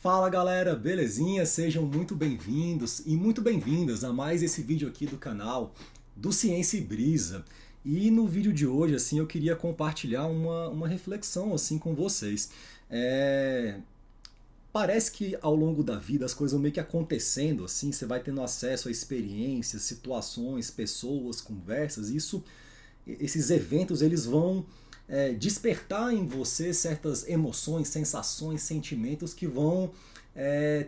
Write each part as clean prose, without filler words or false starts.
Fala galera, belezinha? Sejam muito bem-vindos e muito bem-vindas a mais esse vídeo aqui do canal do Ciência e Brisa. E no vídeo de hoje, assim, eu queria compartilhar uma reflexão assim com vocês. Parece que ao longo da vida as coisas vão meio que acontecendo, assim, você vai tendo acesso a experiências, situações, pessoas, conversas, esses eventos eles vão despertar em você certas emoções, sensações, sentimentos que vão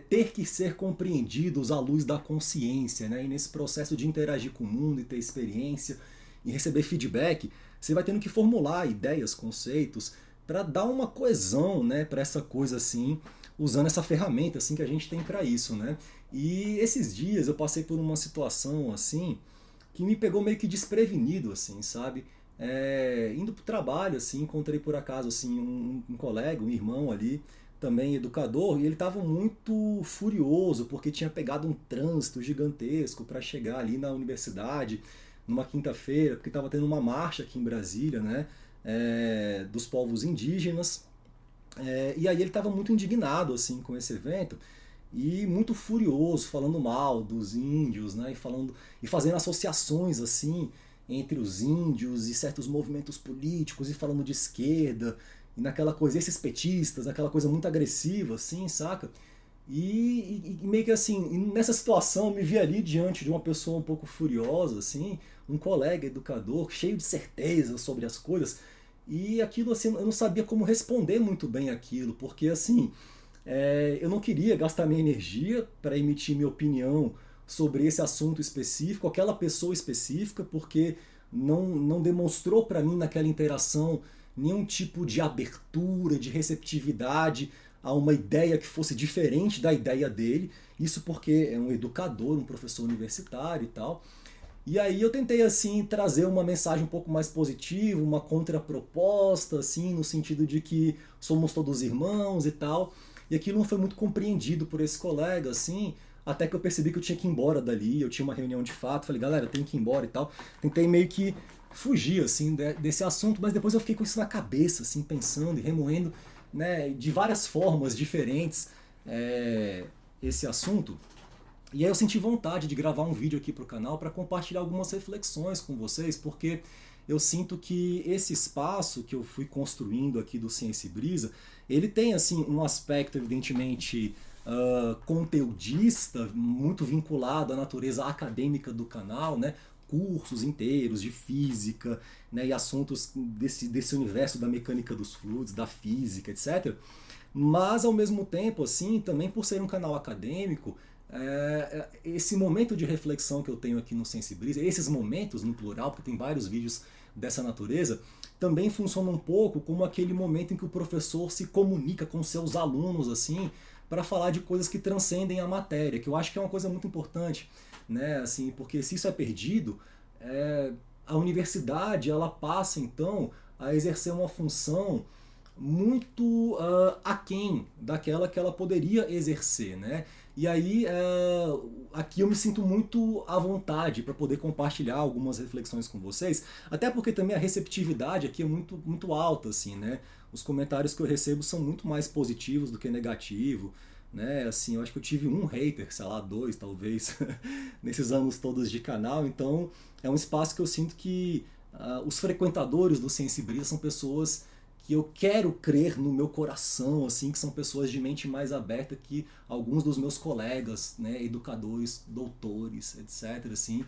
ter que ser compreendidos à luz da consciência, né? E nesse processo de interagir com o mundo e ter experiência e receber feedback, você vai tendo que formular ideias, conceitos, para dar uma coesão, né, para essa coisa assim, usando essa ferramenta assim que a gente tem para isso, né? E esses dias eu passei por uma situação assim que me pegou meio que desprevenido, assim, sabe? Indo pro trabalho, assim, encontrei por acaso assim um colega, um irmão ali, também educador, e ele estava muito furioso porque tinha pegado um trânsito gigantesco para chegar ali na universidade numa quinta-feira, porque estava tendo uma marcha aqui em Brasília, né? Dos povos indígenas. E aí ele estava muito indignado assim com esse evento e muito furioso, falando mal dos índios, né, e fazendo associações assim entre os índios e certos movimentos políticos e falando de esquerda e naquela coisa, esses petistas, aquela coisa muito agressiva assim, saca? E meio que assim, nessa situação eu me vi ali diante de uma pessoa um pouco furiosa, assim, um colega educador, cheio de certeza sobre as coisas, e aquilo assim, eu não sabia como responder muito bem aquilo, porque assim, eu não queria gastar minha energia para emitir minha opinião sobre esse assunto específico, aquela pessoa específica, porque não demonstrou para mim naquela interação nenhum tipo de abertura, de receptividade a uma ideia que fosse diferente da ideia dele. Isso porque é um educador, um professor universitário e tal. E aí eu tentei assim trazer uma mensagem um pouco mais positiva, uma contraproposta, assim, no sentido de que somos todos irmãos e tal. E aquilo não foi muito compreendido por esse colega, assim, até que eu percebi que eu tinha que ir embora dali, eu tinha uma reunião de fato, falei, galera, eu tenho que ir embora e tal. Tentei meio que fugir, assim, desse assunto, mas depois eu fiquei com isso na cabeça, assim, pensando e remoendo, né, de várias formas diferentes, esse assunto. E aí eu senti vontade de gravar um vídeo aqui para o canal para compartilhar algumas reflexões com vocês, porque eu sinto que esse espaço que eu fui construindo aqui do Ciência e Brisa, ele tem assim um aspecto evidentemente conteudista, muito vinculado à natureza acadêmica do canal, né? Cursos inteiros de física, né? E assuntos desse universo da mecânica dos fluidos, da física, etc. Mas ao mesmo tempo, assim, também por ser um canal acadêmico, esse momento de reflexão que eu tenho aqui no Sensibrisa, esses momentos no plural, porque tem vários vídeos dessa natureza, também funciona um pouco como aquele momento em que o professor se comunica com seus alunos, assim, para falar de coisas que transcendem a matéria, que eu acho que é uma coisa muito importante, né? Assim, porque se isso é perdido, a universidade ela passa então a exercer uma função muito aquém daquela que ela poderia exercer, né? E aí aqui eu me sinto muito à vontade para poder compartilhar algumas reflexões com vocês, até porque também a receptividade aqui é muito, muito alta, assim, né? Os comentários que eu recebo são muito mais positivos do que negativo, né? Assim, eu acho que eu tive um hater, sei lá, dois talvez, nesses anos todos de canal, então é um espaço que eu sinto que os frequentadores do Ciência e Brisa são pessoas que eu quero crer no meu coração, assim, que são pessoas de mente mais aberta que alguns dos meus colegas, né, educadores, doutores, etc, assim,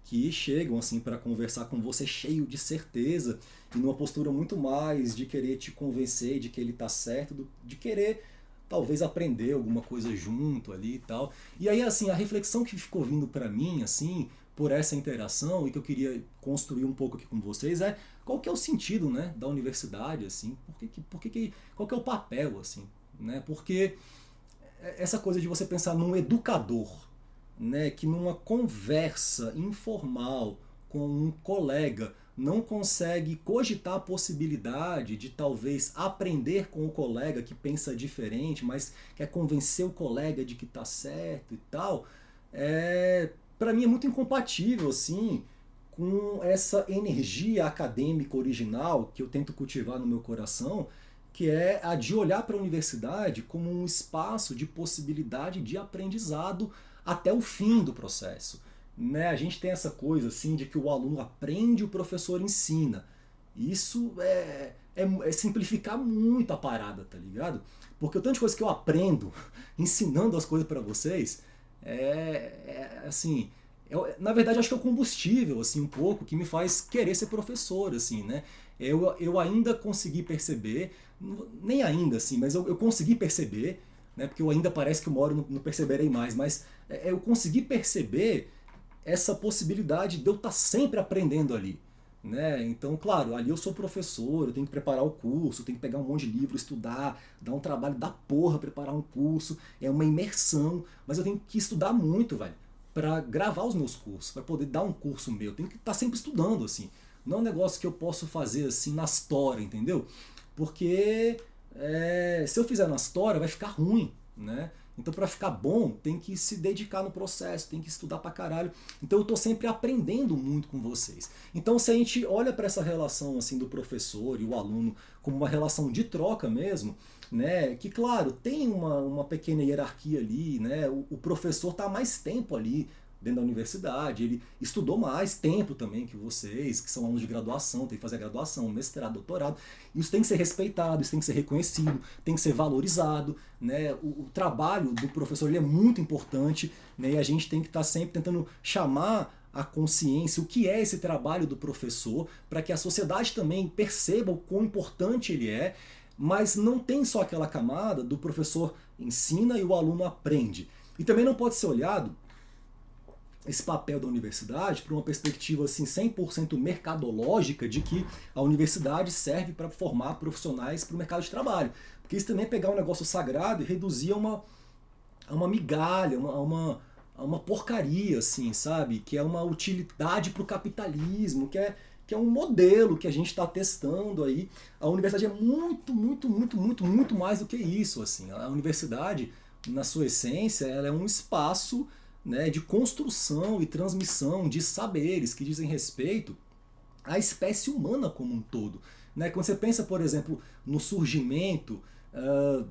que chegam assim para conversar com você cheio de certeza e numa postura muito mais de querer te convencer de que ele está certo, de querer talvez aprender alguma coisa junto ali e tal. E aí assim, a reflexão que ficou vindo para mim assim, por essa interação e que eu queria construir um pouco aqui com vocês qual que é o sentido, né, da universidade, assim, qual que é o papel, assim, né, porque essa coisa de você pensar num educador, né, que numa conversa informal com um colega não consegue cogitar a possibilidade de talvez aprender com o colega que pensa diferente, mas quer convencer o colega de que está certo e tal, para mim é muito incompatível assim com essa energia acadêmica original que eu tento cultivar no meu coração, que é a de olhar para a universidade como um espaço de possibilidade de aprendizado até o fim do processo. Né? A gente tem essa coisa assim de que o aluno aprende, o professor ensina. Isso é simplificar muito a parada, tá ligado? Porque o tanto de coisa que eu aprendo ensinando as coisas para vocês assim, na verdade acho que é o combustível assim um pouco que me faz querer ser professor, assim, né? Eu ainda consegui perceber, nem ainda assim, mas eu consegui perceber, né? Porque eu ainda parece que uma hora eu não perceberei mais, mas eu consegui perceber essa possibilidade de eu estar sempre aprendendo ali. Né? Então, claro, ali eu sou professor, eu tenho que preparar o curso, tenho que pegar um monte de livro, estudar, dar um trabalho da porra, preparar um curso, é uma imersão, mas eu tenho que estudar muito, velho, para gravar os meus cursos, para poder dar um curso meu, eu tenho que estar sempre estudando, assim. Não é um negócio que eu posso fazer assim nas tora, entendeu? Porque se eu fizer nas tora vai ficar ruim, né? Então, para ficar bom, tem que se dedicar no processo, tem que estudar pra caralho. Então, eu tô sempre aprendendo muito com vocês. Então, se a gente olha para essa relação assim do professor e o aluno como uma relação de troca mesmo, né, que claro, tem uma pequena hierarquia ali, né, o professor tá mais tempo ali dentro da universidade, ele estudou mais tempo também que vocês, que são alunos de graduação, tem que fazer a graduação, mestrado, doutorado. Isso tem que ser respeitado, isso tem que ser reconhecido, tem que ser valorizado. Né? O trabalho do professor ele é muito importante, né? E a gente tem que estar sempre tentando chamar a consciência, o que é esse trabalho do professor, para que a sociedade também perceba o quão importante ele é, mas não tem só aquela camada do professor ensina e o aluno aprende. E também não pode ser olhado esse papel da universidade por uma perspectiva assim 100% mercadológica de que a universidade serve para formar profissionais para o mercado de trabalho. Porque isso também é pegar um negócio sagrado e reduzir a uma migalha, a uma porcaria, assim, sabe? Que é uma utilidade para o capitalismo, que é um modelo que a gente está testando aí. A universidade é muito, muito, muito, muito, muito mais do que isso, assim. A universidade, na sua essência, ela é um espaço, né, de construção e transmissão de saberes que dizem respeito à espécie humana como um todo. Né? Quando você pensa, por exemplo, no surgimento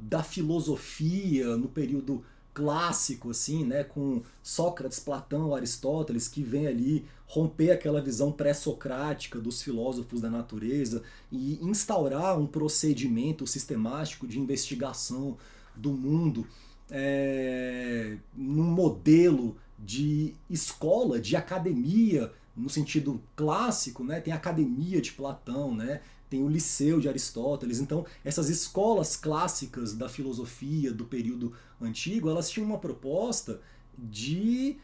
da filosofia no período clássico, assim, né, com Sócrates, Platão, Aristóteles, que vem ali romper aquela visão pré-socrática dos filósofos da natureza e instaurar um procedimento sistemático de investigação do mundo, num modelo de escola, de academia, no sentido clássico, né? Tem a academia de Platão, né? Tem o liceu de Aristóteles. Então, essas escolas clássicas da filosofia do período antigo, elas tinham uma proposta de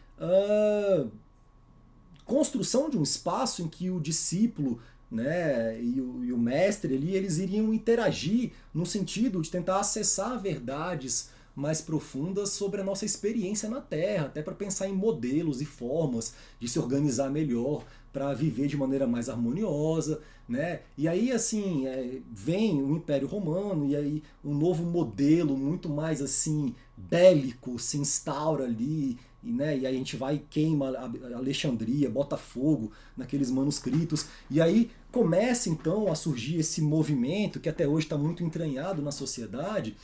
construção de um espaço em que o discípulo, né, e o mestre ali, eles iriam interagir no sentido de tentar acessar verdades mais profundas sobre a nossa experiência na Terra, até para pensar em modelos e formas de se organizar melhor para viver de maneira mais harmoniosa, né? E aí assim vem o Império Romano e aí um novo modelo muito mais assim bélico se instaura ali. Né? E aí a gente vai queima a Alexandria, bota fogo naqueles manuscritos, e aí começa então a surgir esse movimento que até hoje está muito entranhado na sociedade,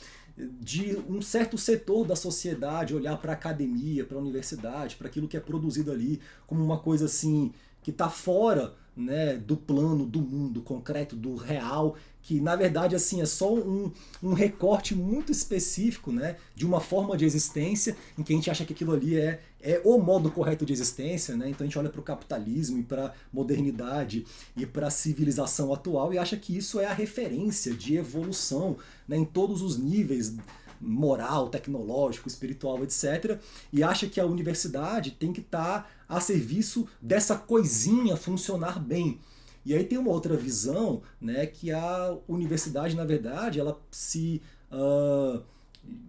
de um certo setor da sociedade olhar para a academia, para a universidade, para aquilo que é produzido ali como uma coisa assim que está fora, né, do plano, do mundo concreto, do real, que na verdade assim é só um recorte muito específico, né, de uma forma de existência em que a gente acha que aquilo ali é o modo correto de existência, né? Então a gente olha para o capitalismo e para a modernidade e para a civilização atual e acha que isso é a referência de evolução, né, em todos os níveis, moral, tecnológico, espiritual, etc. E acha que a universidade tem que estar a serviço dessa coisinha funcionar bem. E aí tem uma outra visão, né, que a universidade, na verdade, ela se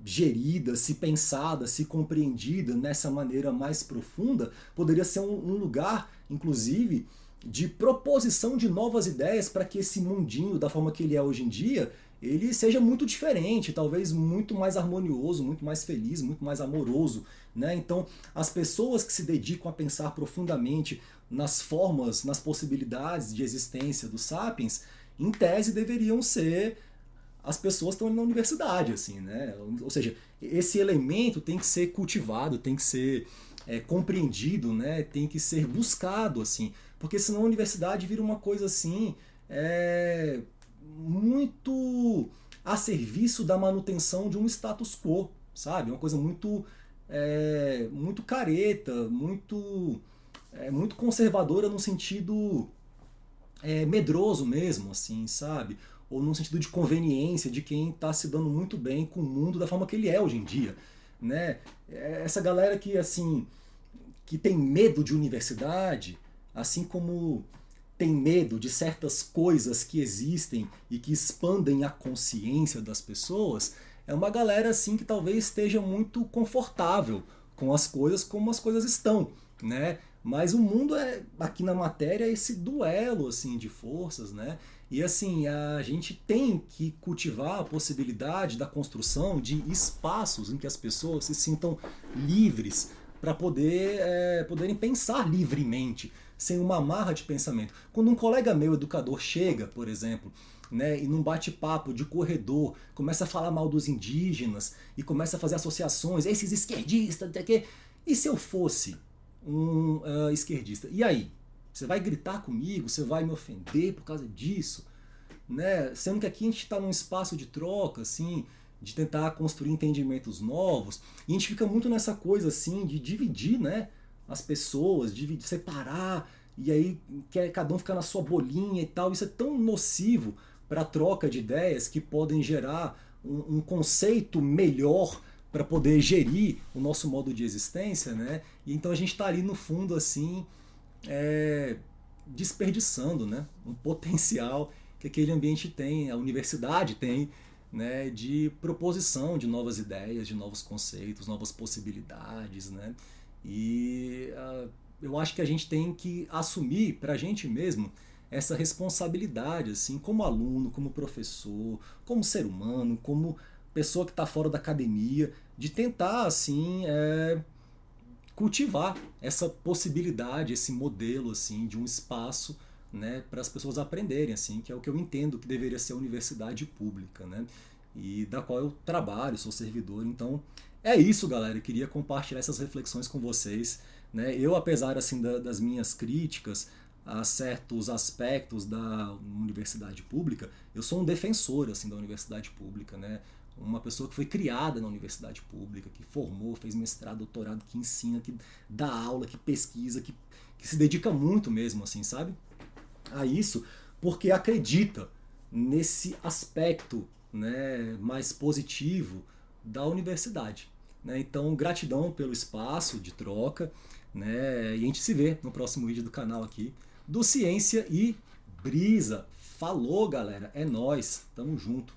gerida, se pensada, se compreendida nessa maneira mais profunda, poderia ser um lugar, inclusive, de proposição de novas ideias para que esse mundinho, da forma que ele é hoje em dia, ele seja muito diferente, talvez muito mais harmonioso, muito mais feliz, muito mais amoroso. Né? Então, as pessoas que se dedicam a pensar profundamente nas formas, nas possibilidades de existência dos sapiens, em tese deveriam ser as pessoas estão na universidade, assim, né? Ou seja, esse elemento tem que ser cultivado, tem que ser compreendido, né? Tem que ser buscado, assim, porque senão a universidade vira uma coisa assim muito a serviço da manutenção de um status quo, sabe? Uma coisa muito careta, muito conservadora no sentido medroso mesmo, assim, sabe? Ou no sentido de conveniência de quem está se dando muito bem com o mundo da forma que ele é hoje em dia, né? Essa galera que, assim, que tem medo de universidade, assim como tem medo de certas coisas que existem e que expandem a consciência das pessoas, é uma galera assim que talvez esteja muito confortável com as coisas como as coisas estão, né? Mas o mundo aqui na matéria, esse duelo assim de forças, né? E assim, a gente tem que cultivar a possibilidade da construção de espaços em que as pessoas se sintam livres para poderem pensar livremente, sem uma amarra de pensamento. Quando um colega meu, educador, chega, por exemplo, né, e num bate-papo de corredor começa a falar mal dos indígenas e começa a fazer associações, esses esquerdistas, não sei o quê. E se eu fosse um esquerdista? E aí? Você vai gritar comigo? Você vai me ofender por causa disso? Né? Sendo que aqui a gente está num espaço de troca, assim, de tentar construir entendimentos novos, e a gente fica muito nessa coisa assim de dividir, né, as pessoas, de separar, e aí quer cada um ficar na sua bolinha e tal. Isso é tão nocivo para a troca de ideias que podem gerar um conceito melhor para poder gerir o nosso modo de existência, né? E então a gente está ali no fundo assim desperdiçando, né, um potencial que aquele ambiente tem, a universidade tem, né, de proposição de novas ideias, de novos conceitos, novas possibilidades, né? E eu acho que a gente tem que assumir para a gente mesmo essa responsabilidade, assim, como aluno, como professor, como ser humano, como pessoa que está fora da academia, de tentar assim cultivar essa possibilidade, esse modelo assim de um espaço, né, para as pessoas aprenderem, assim, que é o que eu entendo que deveria ser a universidade pública, né, e da qual eu trabalho, sou servidor. Então é isso, galera. Eu queria compartilhar essas reflexões com vocês, né. Eu, apesar assim das minhas críticas a certos aspectos da universidade pública, eu sou um defensor assim da universidade pública, né. Uma pessoa que foi criada na universidade pública, que formou, fez mestrado, doutorado, que ensina, que dá aula, que pesquisa, que se dedica muito mesmo, assim, sabe? A isso, porque acredita nesse aspecto, né, mais positivo da universidade, né? Então, gratidão pelo espaço de troca, né? E a gente se vê no próximo vídeo do canal aqui do Ciência e Brisa. Falou, galera, é nóis, tamo junto.